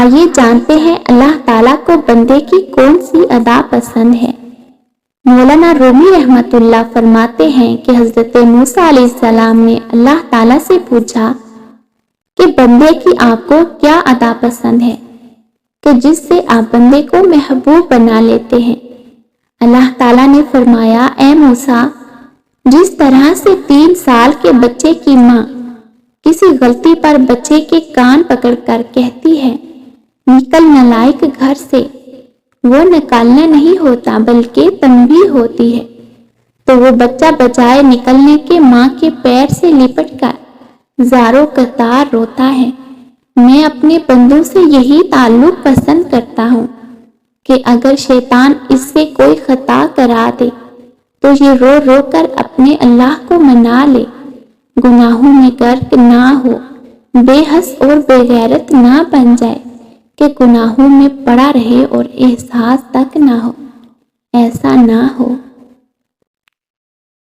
آئیے جانتے ہیں اللہ تعالیٰ کو بندے کی کون سی ادا پسند ہے۔ مولانا رومی رحمۃ اللہ فرماتے ہیں کہ حضرت موسیٰ علیہ السلام نے اللہ تعالیٰ سے پوچھا کہ بندے کی آپ کو کیا ادا پسند ہے کہ جس سے آپ بندے کو محبوب بنا لیتے ہیں۔ اللہ تعالیٰ نے فرمایا، اے موسیٰ، جس طرح سے 3 سال کے بچے کی ماں کسی غلطی پر بچے کے کان پکڑ کر کہتی ہے نکل نالائق گھر سے، وہ نکالنا نہیں ہوتا بلکہ تنبیہ ہوتی ہے، تو وہ بچہ بجائے نکلنے کے ماں کے پیر سے لپٹ کر زاروں قطار روتا ہے۔ میں اپنے بندوں سے یہی تعلق پسند کرتا ہوں کہ اگر شیطان اس سے کوئی خطا کرا دے تو یہ رو رو کر اپنے اللہ کو منا لے، گناہوں میں غرق نہ ہو، بے حس اور بے غیرت نہ بن جائے کہ گناہوں میں پڑا رہے اور احساس تک نہ ہو۔ ایسا نہ ہو